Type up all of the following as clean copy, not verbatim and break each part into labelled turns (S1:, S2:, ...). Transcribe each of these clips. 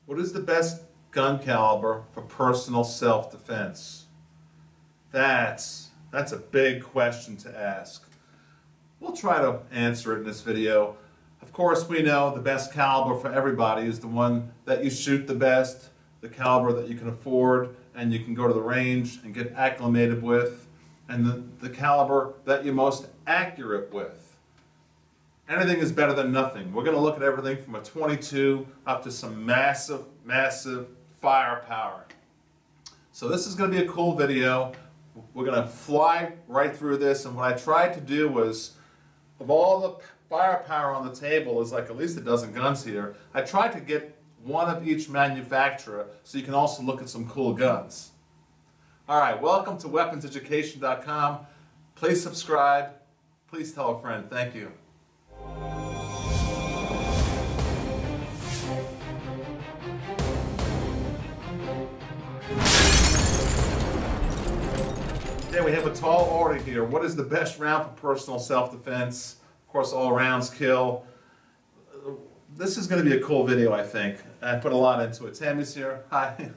S1: What is the best gun caliber for personal self-defense? That's a big question to ask. We'll try to answer it in this video. Of course, we know the best caliber for everybody is the one that you shoot the best, the caliber that you can afford and you can go to the range and get acclimated with, and the caliber that you're most accurate with. Anything is better than nothing. We're going to look at everything from a .22 up to some massive, massive firepower. So this is going to be a cool video. We're going to fly right through this, and what I tried to do was, of all the firepower on the table, is like at least a dozen guns here, I tried to get one of each manufacturer so you can also look at some cool guns. Alright, welcome to weaponseducation.com. Please subscribe. Please tell a friend. Thank you. Okay, we have a tall order here. What is the best round for personal self-defense? Of course, all rounds kill. This is going to be a cool video, I think. I put a lot into it. Tammy's here. Hi.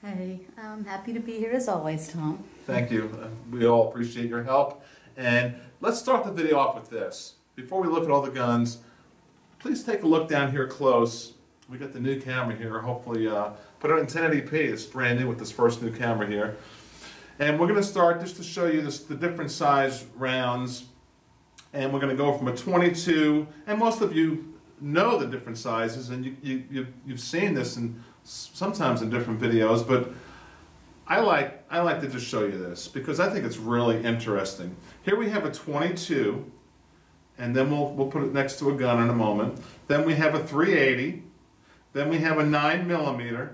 S2: Hey, I'm happy to be here as always, Tom.
S1: Thank you. We all appreciate your help. And let's start the video off with this. Before we look at all the guns, please take a look down here close. We got the new camera here. Hopefully, put it in 1080p. It's brand new with this first new camera here. And we're going to start just to show you the different size rounds. And we're going to go from a .22, and most of you know the different sizes, and you've seen this sometimes in different videos, but I like to just show you this because I think it's really interesting. Here we have a .22, and then we'll put it next to a gun in a moment. Then we have a .380, then we have a 9mm,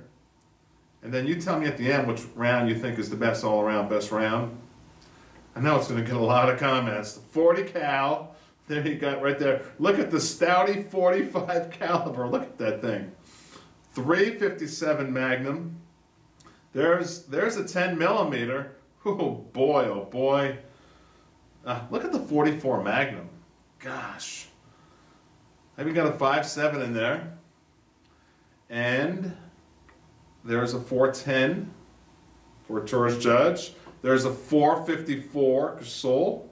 S1: and then you tell me at the end which round you think is the best all-around best round. I know it's going to get a lot of comments. The 40 cal. There you got right there. Look at the Stouty 45 caliber. Look at that thing. 357 Magnum. There's a 10mm. Oh boy, oh boy. Look at the 44 Magnum. Gosh. I've got a 5.7 in there. And there's a 410 for Taurus Judge. There's a 454 Sol.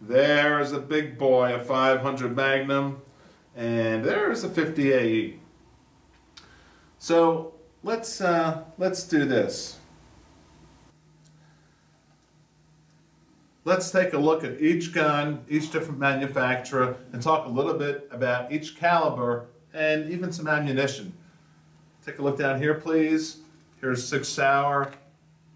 S1: There's a big boy, a 500 Magnum, and there's a 50 AE. So let's do this. Let's take a look at each gun, each different manufacturer, and talk a little bit about each caliber and even some ammunition. Take a look down here, please. Here's 6 Sauer.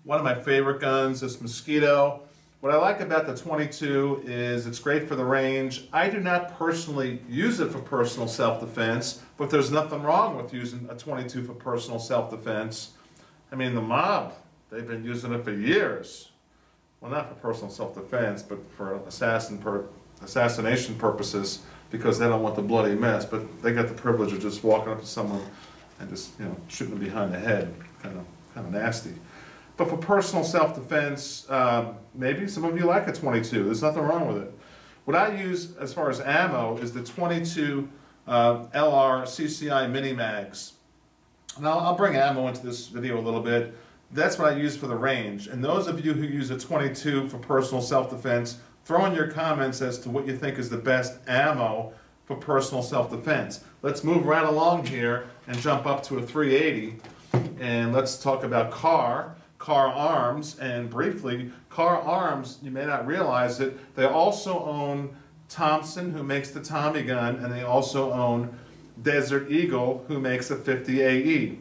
S1: One of my favorite guns, this Mosquito. What I like about the .22 is it's great for the range. I do not personally use it for personal self-defense, but there's nothing wrong with using a .22 for personal self-defense. I mean, the mob, they've been using it for years. Well, not for personal self-defense, but for assassination purposes, because they don't want the bloody mess. But they got the privilege of just walking up to someone and just, shooting them behind the head. Kind of nasty. But for personal self-defense, maybe some of you like a .22. There's nothing wrong with it. What I use as far as ammo is the .22 LR CCI mini mags. Now I'll bring ammo into this video a little bit. That's what I use for the range. And those of you who use a .22 for personal self-defense, throw in your comments as to what you think is the best ammo for personal self-defense. Let's move right along here and jump up to a .380, and let's talk about Car Arms. And briefly, Car Arms, you may not realize it, they also own Thompson, who makes the Tommy gun, and they also own Desert Eagle, who makes a 50 AE.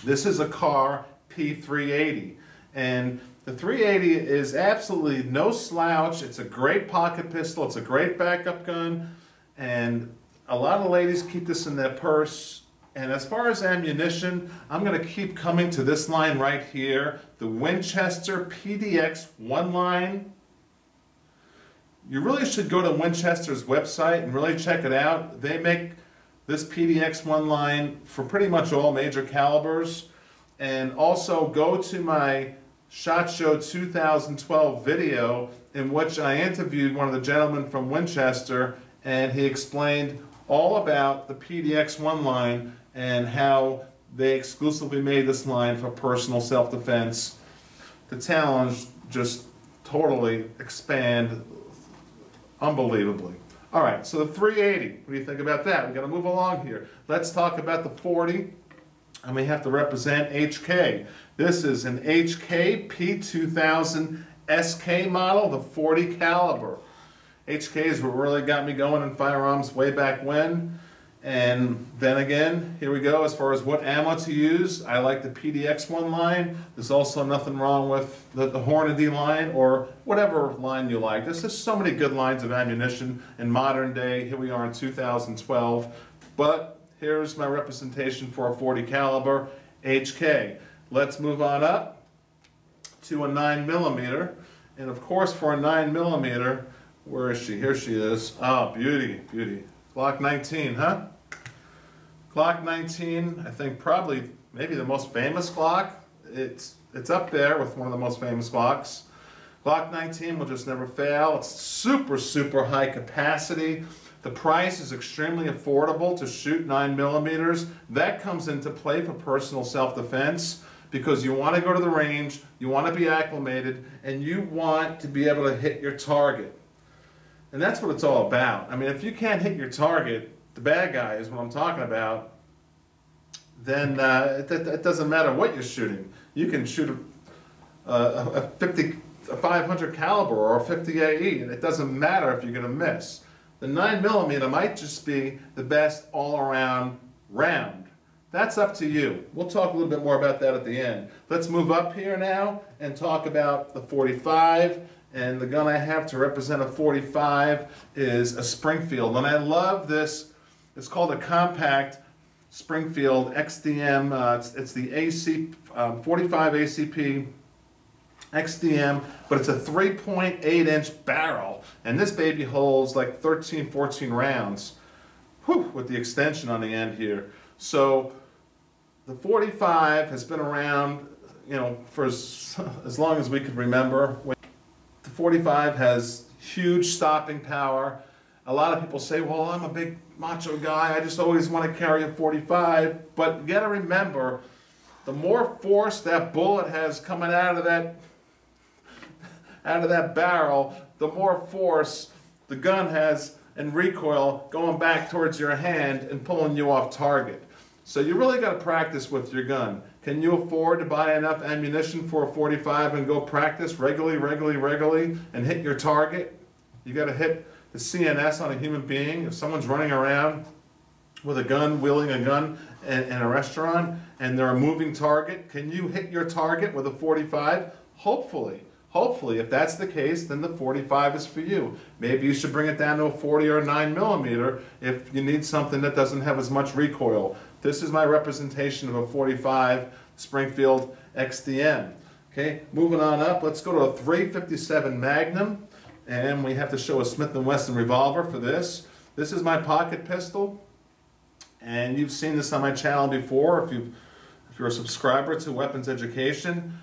S1: This is a Car P380, and the 380 is absolutely no slouch. It's a great pocket pistol, it's a great backup gun, and a lot of ladies keep this in their purse. And as far as ammunition, I'm going to keep coming to this line right here, the Winchester Pdx 1 line. You really should go to Winchester's website and really check it out. They make this Pdx 1 line for pretty much all major calibers. And also go to my SHOT Show 2012 video in which I interviewed one of the gentlemen from Winchester, and he explained all about the Pdx 1 line and how They exclusively made this line for personal self-defense. The talons just totally expand unbelievably. All right, so the 380, what do you think about that? We're going to move along here. Let's talk about the 40, and we have to represent HK. This is an HK P2000 SK model, the 40 caliber. HK is what really got me going in firearms way back when. And then again, here we go, as far as what ammo to use. I like the PDX one line. There's also nothing wrong with the Hornady line or whatever line you like. There's just so many good lines of ammunition in modern day. Here we are in 2012. But here's my representation for a 40 caliber HK. Let's move on up to a 9mm. And of course for a 9mm, where is she? Here she is. Oh, beauty, beauty. Glock 19, huh? Glock 19, I think probably maybe the most famous Glock. It's up there with one of the most famous Glocks. Glock 19 will just never fail. It's super, super high capacity. The price is extremely affordable to shoot 9mm. That comes into play for personal self-defense because you want to go to the range, you want to be acclimated, and you want to be able to hit your target. And that's what it's all about. I mean, if you can't hit your target, the bad guy is what I'm talking about, then it doesn't matter what you're shooting. You can shoot a 500 caliber or a 50 AE, and it doesn't matter if you're going to miss. The 9mm might just be the best all-around round. That's up to you. We'll talk a little bit more about that at the end. Let's move up here now and talk about the 45. And the gun I have to represent a 45 is a Springfield. And I love this. It's called a compact Springfield Xdm. It's the AC 45 ACP Xdm, but it's a 3.8-inch barrel. And this baby holds like 13, 14 rounds. Whew, with the extension on the end here. So the 45 has been around, you know, for as long as we can remember. The 45 has huge stopping power. A lot of people say, well, I'm a big macho guy, I just always want to carry a 45. But you got to remember, the more force that bullet has coming out of that barrel, the more force the gun has and recoil going back towards your hand and pulling you off target. So you really got to practice with your gun. Can you afford to buy enough ammunition for a 45 and go practice regularly, and hit your target? You got to hit the CNS on a human being. If someone's running around with a gun, wielding a gun in a restaurant, and they're a moving target, can you hit your target with a 45? Hopefully. Hopefully, if that's the case, then the 45 is for you. Maybe you should bring it down to a 40 or a 9mm if you need something that doesn't have as much recoil. This is my representation of a 45 Springfield Xdm. Okay, moving on up, let's go to a 357 Magnum, and we have to show a Smith & Wesson revolver for this. This is my pocket pistol, and you've seen this on my channel before if you're a subscriber to Weapons Education.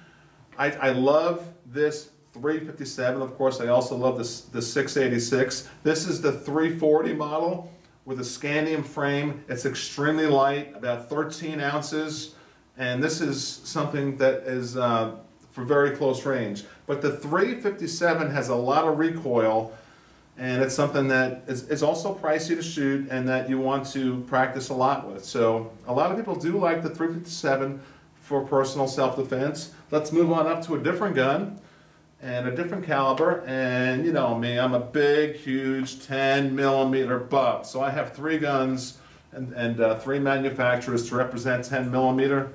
S1: I love this 357. Of course, I also love the 686. This is the 340 model with a scandium frame. It's extremely light, about 13 ounces, and this is something that is for very close range. But the 357 has a lot of recoil, and it's something that is also pricey to shoot and that you want to practice a lot with. So a lot of people do like the 357 for personal self-defense. Let's move on up to a different gun and a different caliber, and you know me, I'm a big, huge 10mm buff. So I have 3 guns and 3 manufacturers to represent 10mm.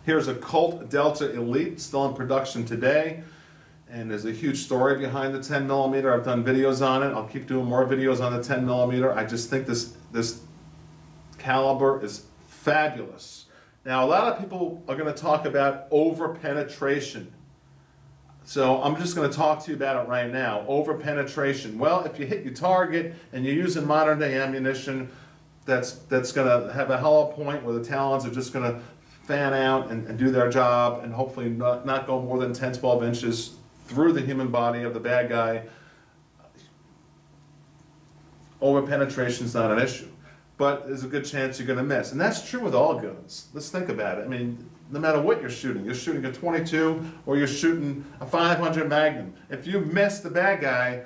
S1: Here's a Colt Delta Elite, still in production today, and there's a huge story behind the 10mm. I've done videos on it. I'll keep doing more videos on the 10mm. I just think this caliber is fabulous. Now, a lot of people are going to talk about over-penetration. So I'm just going to talk to you about it right now. Over-penetration. Well, if you hit your target and you're using modern-day ammunition, that's going to have a hollow point where the talons are just going to fan out and do their job and hopefully not go more than 10, 12 inches through the human body of the bad guy. Over-penetration is not an issue. but there's a good chance you're going to miss. And that's true with all guns. Let's think about it. I mean, no matter what you're shooting a 22 or you're shooting a 500 Magnum. If you miss the bad guy,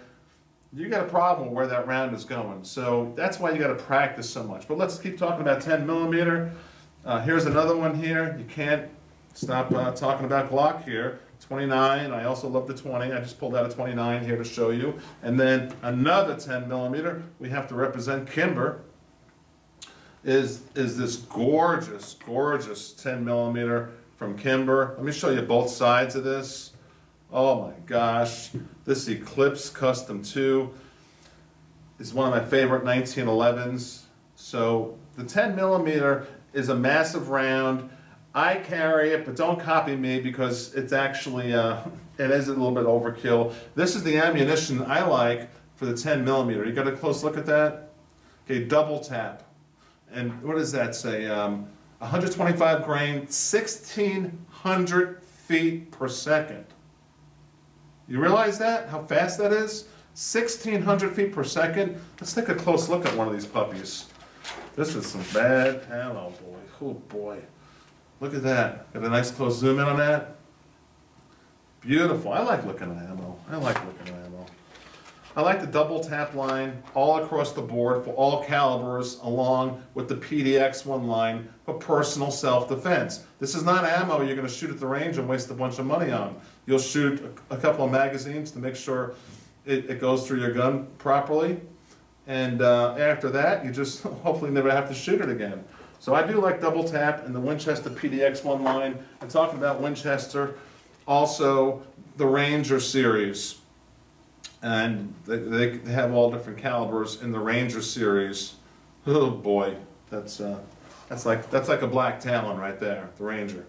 S1: you got a problem with where that round is going. So that's why you got to practice so much. But let's keep talking about 10 millimeter. Here's another one here. You can't stop talking about Glock here. 29. I also love the 20. I just pulled out a 29 here to show you. And then another 10 millimeter. We have to represent Kimber. Is this gorgeous, gorgeous 10 millimeter from Kimber. Let me show you both sides of this. Oh my gosh, this Eclipse Custom 2 is one of my favorite 1911s. So the 10 millimeter is a massive round. I carry it, but don't copy me because it's actually, it is a little bit overkill. This is the ammunition I like for the 10 millimeter. You got a close look at that? Okay, double tap. And what does that say? 125 grain, 1,600 feet per second. You realize that? How fast that is? 1,600 feet per second. Let's take a close look at one of these puppies. This is some bad ammo, boy. Oh boy. Look at that. Got a nice close zoom in on that. Beautiful. I like looking at ammo. I like looking at ammo. I like the double tap line all across the board for all calibers, along with the PDX one line for personal self-defense. This is not ammo you're going to shoot at the range and waste a bunch of money on. You'll shoot a couple of magazines to make sure it goes through your gun properly, and after that you just hopefully never have to shoot it again. So I do like double tap and the Winchester Pdx one line. I'm talking about Winchester, also the Ranger series. And they have all different calibers in the Ranger series. Oh boy, that's like a black talon right there, the Ranger.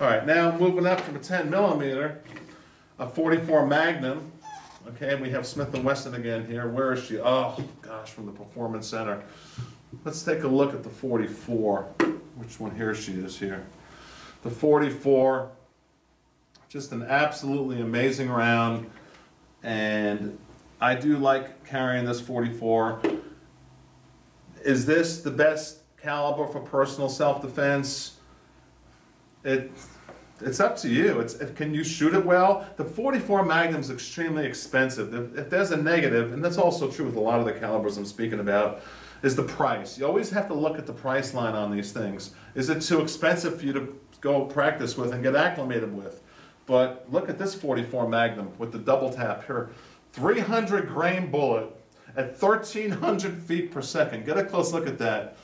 S1: All right, now moving up from a 10 millimeter, a 44 Magnum. Okay, we have Smith & Wesson again here. Where is she? Oh gosh, from the Performance Center. Let's take a look at the 44. Which one? Here she is here. The 44, just an absolutely amazing round. And I do like carrying this 44. Is this the best caliber for personal self-defense? It's up to you. Can you shoot it well? The 44 Magnum is extremely expensive. If there's a negative, and that's also true with a lot of the calibers I'm speaking about, is the price. You always have to look at the price line on these things. Is it too expensive for you to go practice with and get acclimated with? But look at this 44 Magnum with the double tap here. 300 grain bullet at 1,300 feet per second. Get a close look at that,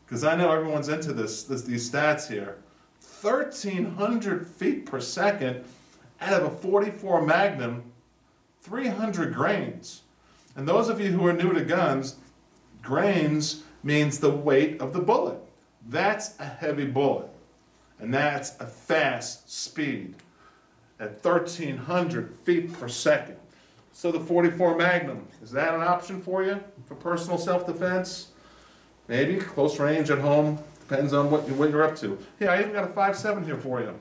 S1: because I know everyone's into these stats here. 1,300 feet per second out of a 44 Magnum, 300 grains. And those of you who are new to guns, grains means the weight of the bullet. That's a heavy bullet. And that's a fast speed at 1,300 feet per second. So the 44 Magnum, is that an option for you for personal self-defense? Maybe close range at home, depends on what you're up to. Yeah, I even got a 5.7 here for you.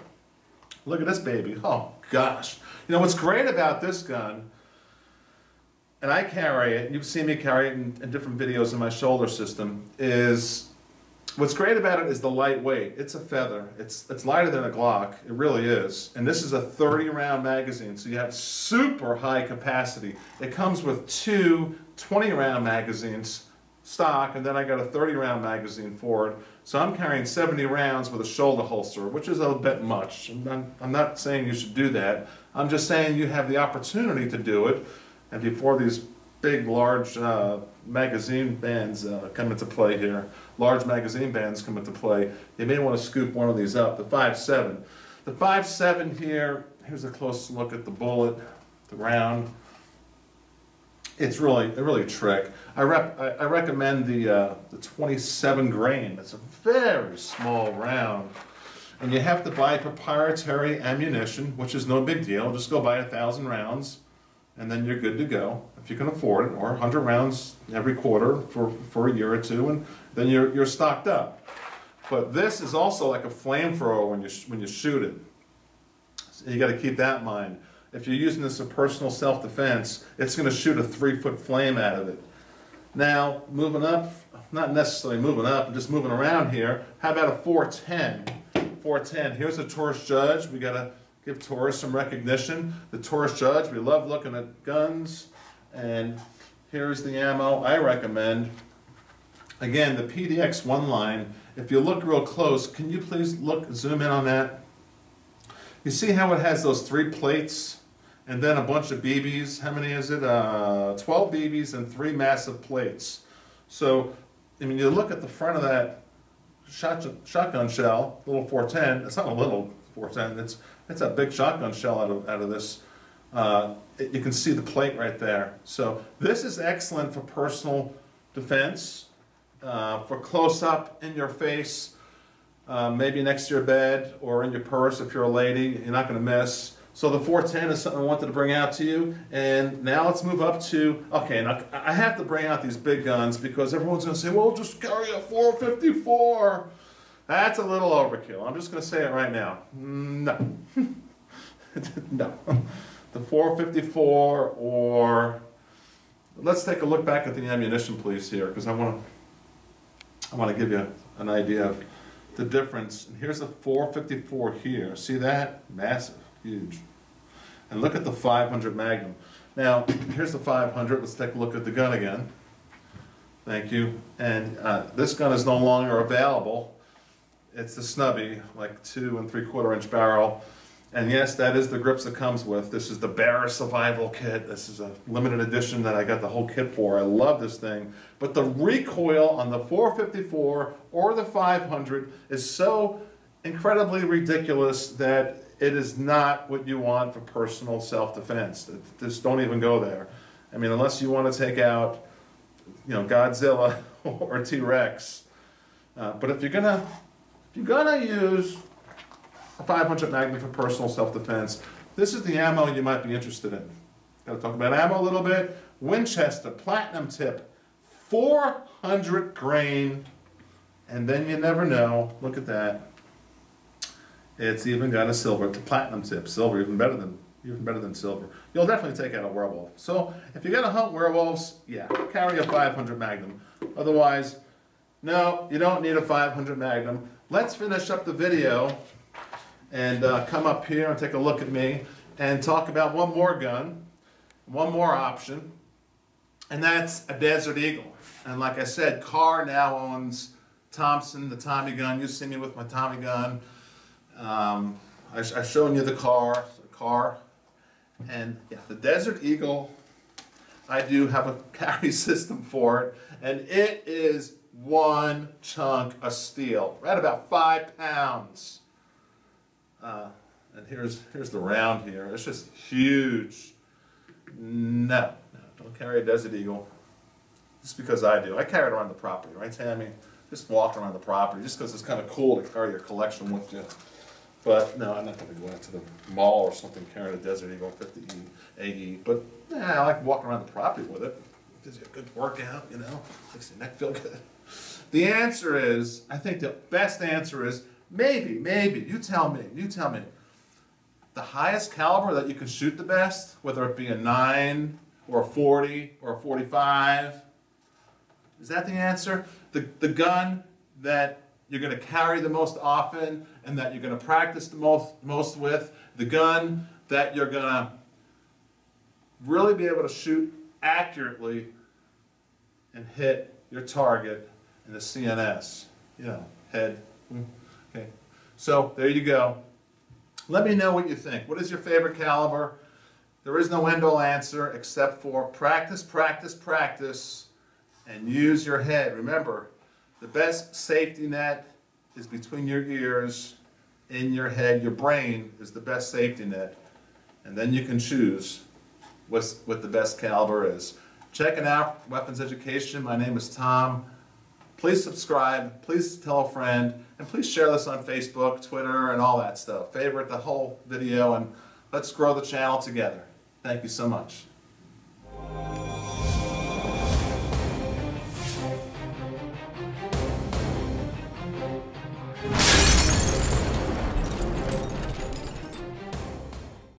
S1: Look at this baby. Oh gosh. You know what's great about this gun, and I carry it, you've seen me carry it in different videos in my shoulder system, is what's great about it is the lightweight. It's a feather. It's lighter than a Glock. It really is. And this is a 30-round magazine, so you have super high capacity. It comes with two 20-round magazines stock, and then I got a 30-round magazine for it. So I'm carrying 70 rounds with a shoulder holster, which is a bit much. I'm not saying you should do that. I'm just saying you have the opportunity to do it. And before these big, large magazine bands come into play here, large magazine bands come into play, you may want to scoop one of these up, the 5.7. The 5.7 here, here's a close look at the bullet, the round. It's really a trick. I recommend the 27 grain. It's a very small round. And you have to buy proprietary ammunition, which is no big deal. Just go buy 1,000 rounds, and then you're good to go, if you can afford it, or 100 rounds every quarter for a year or two, and then you're stocked up. But this is also like a flamethrower when you shoot it. So you got to keep that in mind. If you're using this for personal self-defense, it's going to shoot a 3-foot flame out of it. Now, moving up, not necessarily moving up, I'm just moving around here. How about a 410? 410, here's a Taurus Judge. We gotta give Taurus some recognition. The Taurus Judge, we love looking at guns. And here's the ammo I recommend. Again, the PDX one line, if you look real close, can you please zoom in on that? You see how it has those 3 plates and then a bunch of BBs? How many is it? 12 BBs and 3 massive plates. So, I mean, you look at the front of that shotgun shell, little 410, it's not a little 410, it's a big shotgun shell out of this. You can see the plate right there. So this is excellent for personal defense, for close-up, in your face, maybe next to your bed or in your purse if you're a lady. You're not going to miss. So the 410 is something I wanted to bring out to you. And now let's move up to, okay, now I have to bring out these big guns because everyone's going to say, well, just carry a 454. That's a little overkill. I'm just going to say it right now. No. No. The 454, or let's take a look back at the ammunition, please, here, because I want to give you an idea of the difference. And here's the 454 here. See that? Massive, huge. And look at the 500 Magnum. Now, here's the 500. Let's take a look at the gun again. Thank you. And this gun is no longer available. It's the snubby, like 2 3/4 inch barrel. And yes, that is the grips it comes with. This is the Bearer Survival Kit. This is a limited edition that I got the whole kit for. I love this thing. But the recoil on the 454 or the 500 is so incredibly ridiculous that it is not what you want for personal self-defense. Just don't even go there. I mean, unless you want to take out, you know, Godzilla or T-Rex. But if you're gonna use a 500 Magnum for personal self-defense, this is the ammo you might be interested in. Got to talk about ammo a little bit. Winchester Platinum Tip, 400 grain, and then you never know. Look at that. It's even got a silver platinum tip. Silver, even better than silver. You'll definitely take out a werewolf. So if you're gonna hunt werewolves, yeah, carry a 500 Magnum. Otherwise, no, you don't need a 500 Magnum. Let's finish up the video and come up here and take a look at me and talk about one more gun, one more option, and that's a Desert Eagle. And like I said, Carr now owns Thompson, the Tommy gun. You've seen me with my Tommy gun. I've shown you the Carr, and yeah, the Desert Eagle, I do have a carry system for it, and it is one chunk of steel, right about 5 pounds. And here's the round here. It's just huge. No, don't carry a Desert Eagle. Just because I do. I carry it around the property, right, Tammy? Just walk around the property, just because it's kind of cool to carry your collection with you. But no, I'm not going to go out to the mall or something carrying a Desert Eagle 50 AE. But yeah, I like walking around the property with it. It gives you a good workout, you know, makes your neck feel good. The answer is, I think the best answer is, maybe, you tell me. The highest caliber that you can shoot the best, whether it be a 9 or a 40 or a 45, is that the answer? The gun that you're going to carry the most often and that you're going to practice the most with, the gun that you're going to really be able to shoot accurately and hit your target in the CNS, you know, head. Okay, so there you go. Let me know what you think. What is your favorite caliber? There is no end-all answer except for practice, practice, practice, and use your head. Remember, the best safety net is between your ears, in your head. Your brain is the best safety net. And then you can choose what the best caliber is. Checking out Weapons Education. My name is Tom. Please subscribe, please tell a friend, and please share this on Facebook, Twitter, and all that stuff. Favorite the whole video, and let's grow the channel together. Thank you so much.